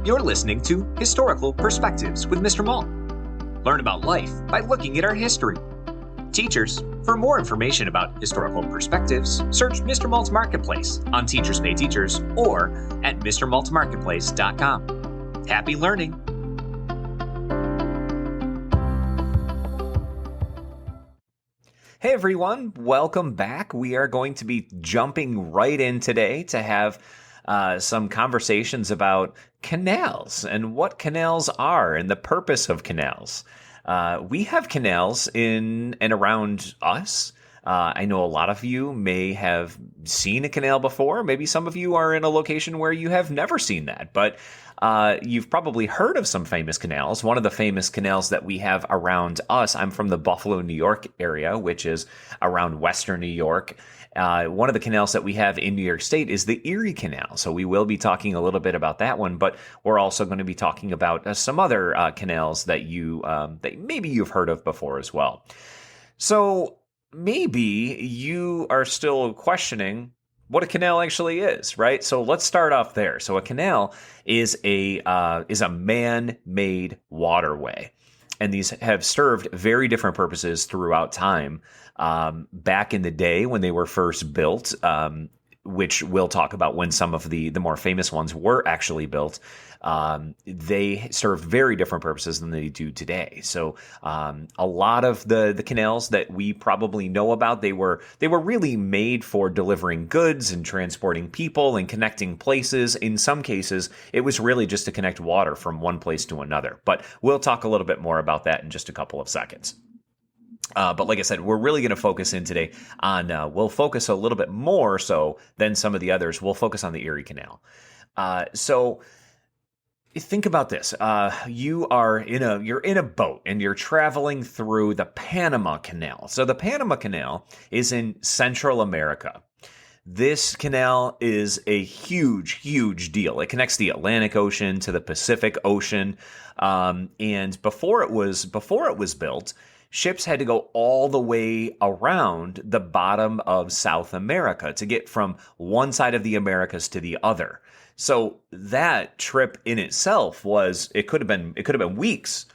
You're listening to Historical Perspectives with Mr. Malt. Learn about life by looking at our history. Teachers, for more information about historical perspectives, search Mr. Malt's Marketplace on Teachers Pay Teachers or at mrmaltmarketplace.com. Happy learning! Hey everyone, welcome back. We are going to be jumping right in today to have some conversations about canals and what canals are and the purpose of canals. We have canals in and around us. I know a lot of you may have seen a canal before. Maybe some of you are in a location where you have never seen that, but you've probably heard of some famous canals. One of the famous canals that we have around us, I'm from the Buffalo, New York area, which is around Western New York. One of the canals that we have in New York State is the Erie Canal. So we will be talking a little bit about that one, but we're also going to be talking about some other canals that that maybe you've heard of before as well. So maybe you are still questioning what a canal actually is, right? So let's start off there. So a canal is a man-made waterway. And these have served very different purposes throughout time. Back in the day when they were first built, which we'll talk about when some of the more famous ones were actually built, they served very different purposes than they do today. So a lot of the canals that we probably know about, they were really made for delivering goods and transporting people and connecting places. In some cases, it was really just to connect water from one place to another. But we'll talk a little bit more about that in just a couple of seconds. But like I said, we're really going to focus in today on, we'll focus a little bit more so than some of the others. We'll focus on the Erie Canal. So think about this. You're in a boat and you're traveling through the Panama Canal. So the Panama Canal is in Central America. This canal is a huge, huge deal. It connects the Atlantic Ocean to the Pacific Ocean. And before it was built, ships had to go all the way around the bottom of South America to get from one side of the Americas to the other. So that trip in itself it could have been weeks.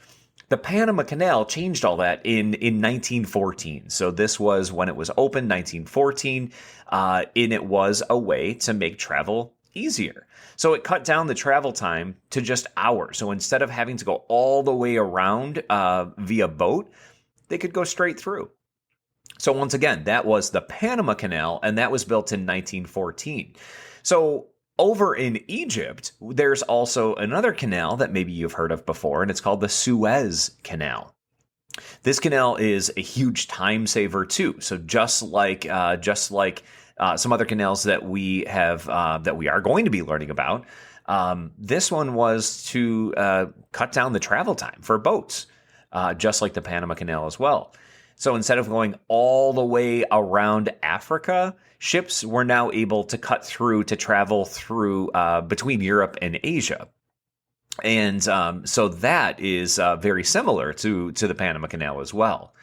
The Panama Canal changed all that in 1914. So this was when it was opened, 1914, and it was a way to make travel easier. So it cut down the travel time to just hours. So instead of having to go all the way around via boat, they could go straight through. So once again, that was the Panama Canal, and that was built in 1914. So over in Egypt, there's also another canal that maybe you've heard of before, and it's called the Suez Canal. This canal is a huge time saver too. So just like some other canals that we have that we are going to be learning about, this one was to cut down the travel time for boats. Just like the Panama Canal as well. So instead of going all the way around Africa, ships were now able to cut through to travel through between Europe and Asia. And so that is very similar to the Panama Canal as well.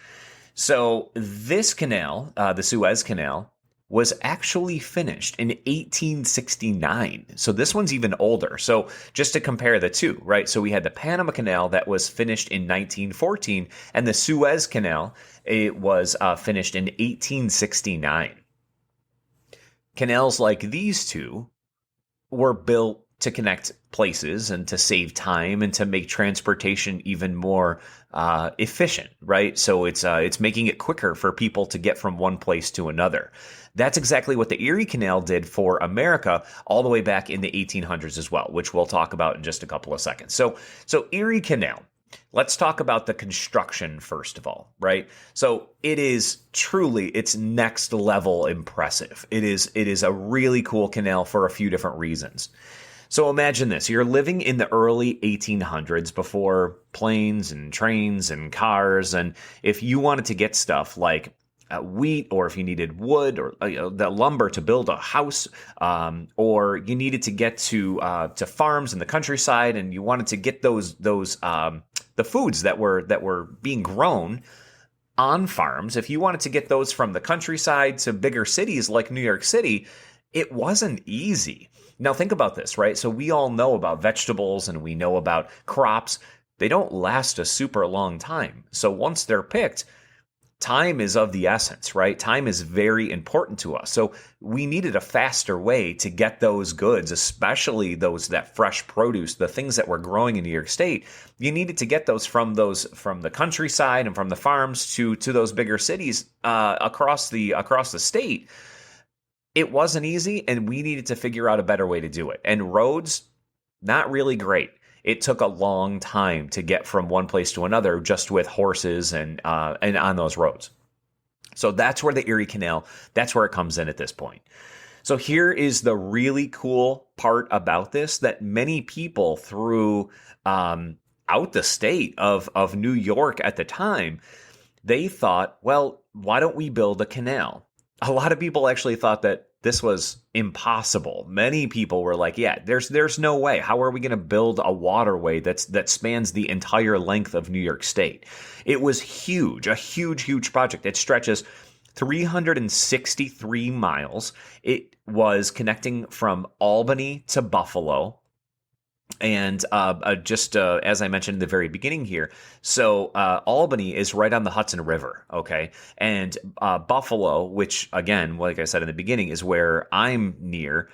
So this canal, the Suez Canal, was actually finished in 1869. So this one's even older. So just to compare the two, right? So we had the Panama Canal that was finished in 1914, and the Suez Canal, it was finished in 1869. Canals like these two were built to connect places and to save time and to make transportation even more efficient, right? So it's making it quicker for people to get from one place to another. That's exactly what the Erie Canal did for America all the way back in the 1800s as well, which we'll talk about in just a couple of seconds. So Erie Canal, let's talk about the construction first of all, right? So it's next level impressive. It is a really cool canal for a few different reasons. So imagine this, you're living in the early 1800s before planes and trains and cars. And if you wanted to get stuff like wheat, or if you needed wood or the lumber to build a house, or you needed to get to farms in the countryside, and you wanted to get those the foods that were being grown on farms. If you wanted to get those from the countryside to bigger cities like New York City, it wasn't easy. Now, think about this, right? So we all know about vegetables and we know about crops. They don't last a super long time. So once they're picked, time is of the essence, right? Time is very important to us. So we needed a faster way to get those goods, especially that fresh produce, the things that were growing in New York State. You needed to get those from the countryside and from the farms to those bigger cities across the state. It wasn't easy, and we needed to figure out a better way to do it. And roads, not really great. It took a long time to get from one place to another just with horses and on those roads. So that's where the Erie Canal, that's where it comes in at this point. So here is the really cool part about this, that many people through out the state of New York at the time, they thought, well, why don't we build a canal? A lot of people actually thought that this was impossible. Many people were like, yeah, there's no way. How are we going to build a waterway that spans the entire length of New York State? It was huge, a huge, huge project. It stretches 363 miles. It was connecting from Albany to Buffalo. And just as I mentioned in the very beginning here, so Albany is right on the Hudson River, okay? And Buffalo, which, again, like I said in the beginning, is where I'm near,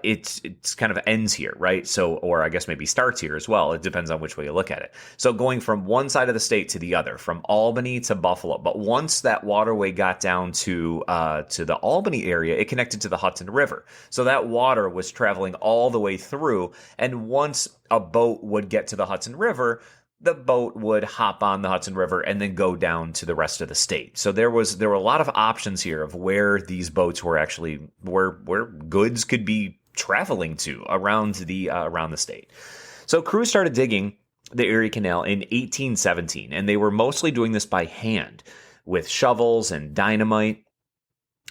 it's kind of ends here, right? So, or I guess maybe starts here as well. It depends on which way you look at it. So going from one side of the state to the other, from Albany to Buffalo. But once that waterway got down to the Albany area, it connected to the Hudson River. So that water was traveling all the way through, and once a boat would get to the Hudson River, the boat would hop on the Hudson River and then go down to the rest of the state. So there were a lot of options here of where these boats were actually where goods could be traveling to around the state. So crews started digging the Erie Canal in 1817, and they were mostly doing this by hand with shovels and dynamite,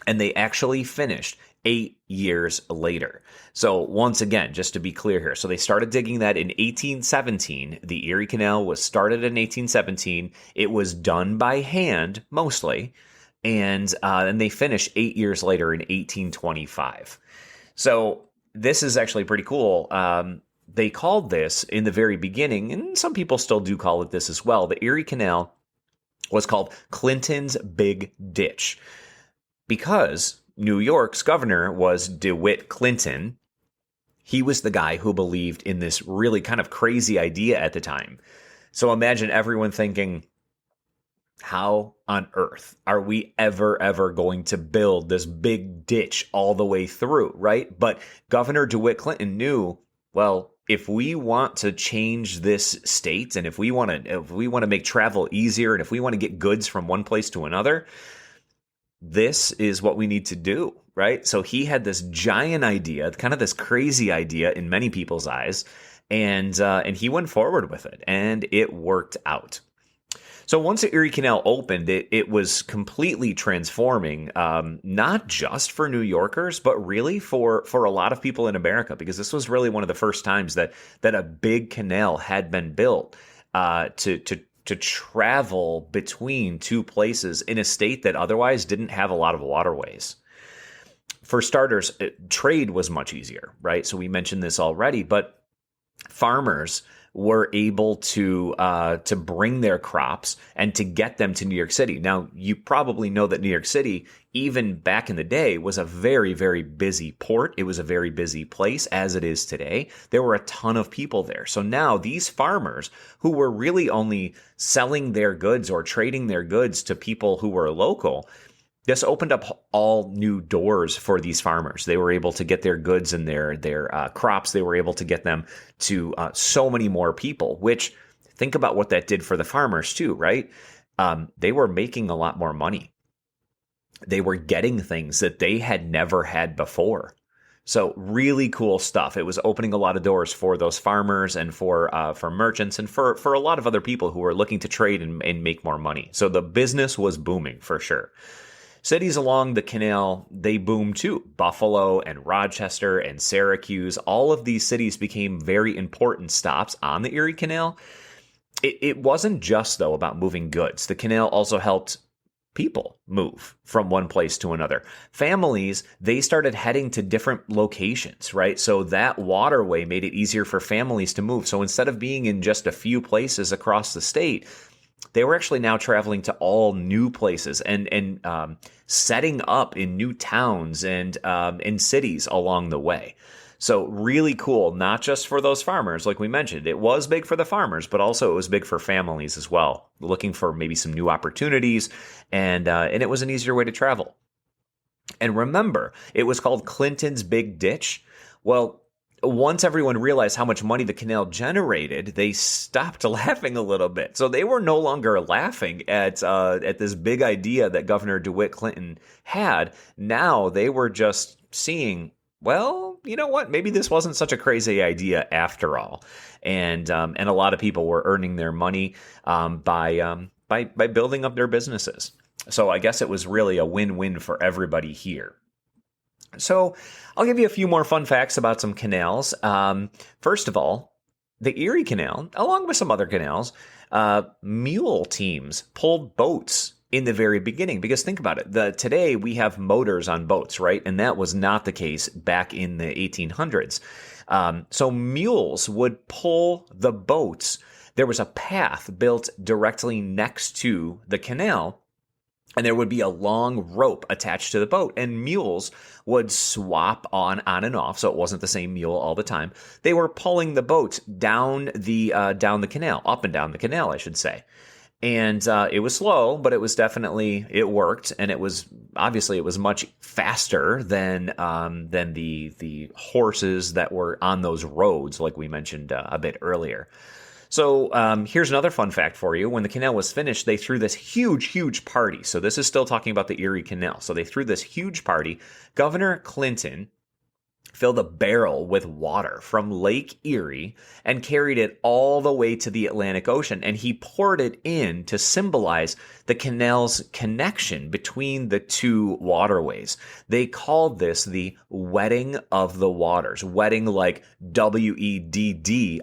and they actually finished 8 years later. So once again, just to be clear here, so they started digging that in 1817. The Erie Canal was started in 1817. It was done by hand mostly, and they finished 8 years later in 1825. So this is actually pretty cool. They called this in the very beginning, and some people still do call it this as well, the Erie Canal was called Clinton's Big Ditch, because New York's governor was DeWitt Clinton. He was the guy who believed in this really kind of crazy idea at the time. So imagine everyone thinking, how on earth are we ever going to build this big ditch all the way through, right? But Governor DeWitt Clinton knew, well, if we want to change this state, and if we want to make travel easier, and if we want to get goods from one place to another, this is what we need to do, right? So he had this giant idea, kind of this crazy idea in many people's eyes, and he went forward with it, and it worked out. So once the Erie Canal opened, it was completely transforming, not just for New Yorkers, but really for a lot of people in America, because this was really one of the first times that a big canal had been built to travel between two places in a state that otherwise didn't have a lot of waterways. For starters, trade was much easier, right? So we mentioned this already, but farmers were able to bring their crops and to get them to New York City. Now, you probably know that New York City, even back in the day, was a very, very busy port. It was a very busy place, as it is today. There were a ton of people there. So now these farmers, who were really only selling their goods or trading their goods to people who were local, this opened up all new doors for these farmers. They were able to get their goods and their crops. They were able to get them to so many more people, which, think about what that did for the farmers too, right? They were making a lot more money. They were getting things that they had never had before. So really cool stuff. It was opening a lot of doors for those farmers and for merchants and for a lot of other people who were looking to trade and make more money. So the business was booming for sure. Cities along the canal, they boomed too. Buffalo and Rochester and Syracuse, all of these cities became very important stops on the Erie Canal. It wasn't just, though, about moving goods. The canal also helped people move from one place to another. Families, they started heading to different locations, right? So that waterway made it easier for families to move. So instead of being in just a few places across the state, they were actually now traveling to all new places and setting up in new towns and in cities along the way. So really cool, not just for those farmers, like we mentioned. It was big for the farmers, but also it was big for families as well, looking for maybe some new opportunities, and it was an easier way to travel. And remember, it was called Clinton's Big Ditch. Well, once everyone realized how much money the canal generated, they stopped laughing a little bit. So they were no longer laughing at this big idea that Governor DeWitt Clinton had. Now they were just seeing, well, you know what? Maybe this wasn't such a crazy idea after all. And a lot of people were earning their money by building up their businesses. So I guess it was really a win-win for everybody here. So I'll give you a few more fun facts about some canals. First of all, the Erie Canal, along with some other canals, mule teams pulled boats in the very beginning. Because think about it, today we have motors on boats, right? And that was not the case back in the 1800s. So mules would pull the boats. There was a path built directly next to the canal, and there would be a long rope attached to the boat, and mules would swap on and off, so it wasn't the same mule all the time. They were pulling the boat down the canal, up and down the canal, I should say. And it was slow, but it was definitely, it worked, and it was much faster than the horses that were on those roads, like we mentioned a bit earlier. So here's another fun fact for you. When the canal was finished, they threw this huge party. So this is still talking about the Erie Canal. So they threw this huge party. Governor Clinton filled a barrel with water from Lake Erie and carried it all the way to the Atlantic Ocean. And he poured it in to symbolize the canal's connection between the two waterways. They called this the wedding of the waters. Wedding like Wedding,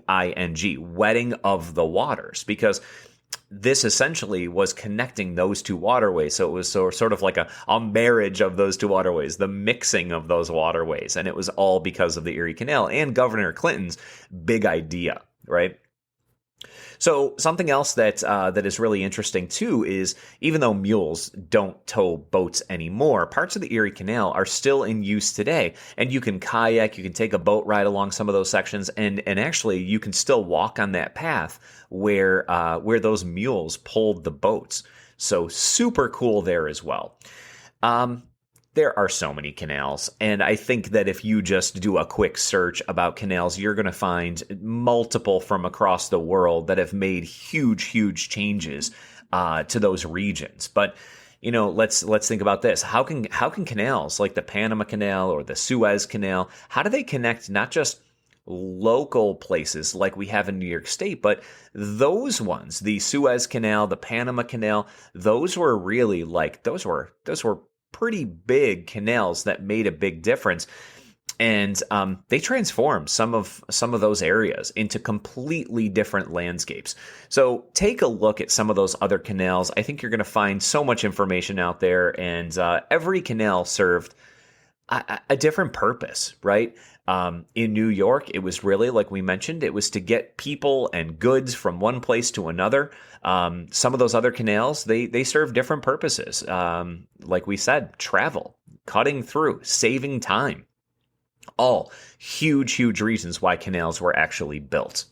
wedding of the waters, because this essentially was connecting those two waterways. So it was sort of like a marriage of those two waterways, the mixing of those waterways. And it was all because of the Erie Canal and Governor Clinton's big idea, right? So something else that is really interesting too is, even though mules don't tow boats anymore, parts of the Erie Canal are still in use today. And you can kayak, you can take a boat ride along some of those sections, and actually you can still walk on that path where those mules pulled the boats. So super cool there as well. There are so many canals, and I think that if you just do a quick search about canals, you're going to find multiple from across the world that have made huge changes to those regions. But you know, let's think about this. How can canals like the Panama Canal or the Suez Canal, how do they connect not just local places like we have in New York State, but those ones, the Suez Canal, the Panama Canal, those were really those were pretty big canals that made a big difference. And they transformed some of those areas into completely different landscapes. So take a look at some of those other canals. I think you're going to find so much information out there, and every canal served a different purpose, right? In New York, it was really, like we mentioned, it was to get people and goods from one place to another. Some of those other canals, they serve different purposes. Like we said, travel, cutting through, saving time. All huge reasons why canals were actually built.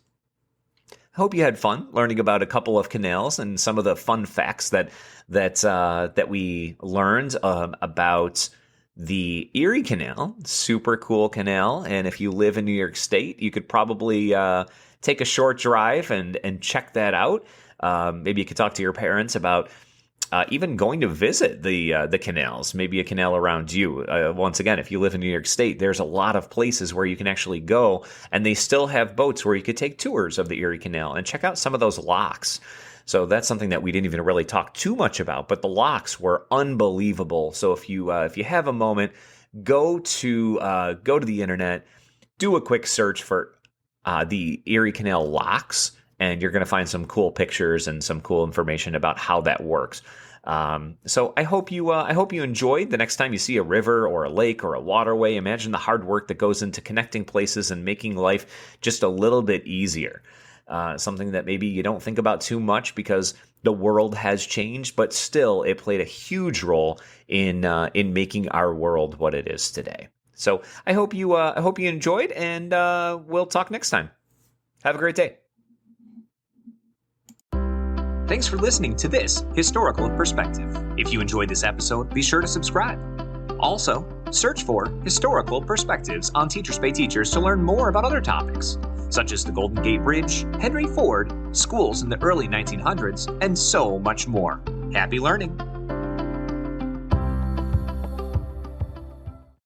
I hope you had fun learning about a couple of canals and some of the fun facts that we learned about the Erie Canal. Super cool canal, and if you live in New York State, you could probably take a short drive and check that out. Maybe you could talk to your parents about even going to visit the canals, maybe a canal around you. Once again, if you live in New York State, there's a lot of places where you can actually go, and they still have boats where you could take tours of the Erie Canal and check out some of those locks. So that's something that we didn't even really talk too much about, but the locks were unbelievable. So if you have a moment, go to the internet, do a quick search for the Erie Canal locks, and you're going to find some cool pictures and some cool information about how that works. So I hope you enjoyed. The next time you see a river or a lake or a waterway, imagine the hard work that goes into connecting places and making life just a little bit easier. Something that maybe you don't think about too much because the world has changed, but still it played a huge role in making our world what it is today. So I hope you enjoyed, and we'll talk next time. Have a great day. Thanks for listening to this Historical Perspective. If you enjoyed this episode, be sure to subscribe. Also, search for Historical Perspectives on Teachers Pay Teachers to learn more about other topics, such as the Golden Gate Bridge, Henry Ford, schools in the early 1900s, and so much more. Happy learning!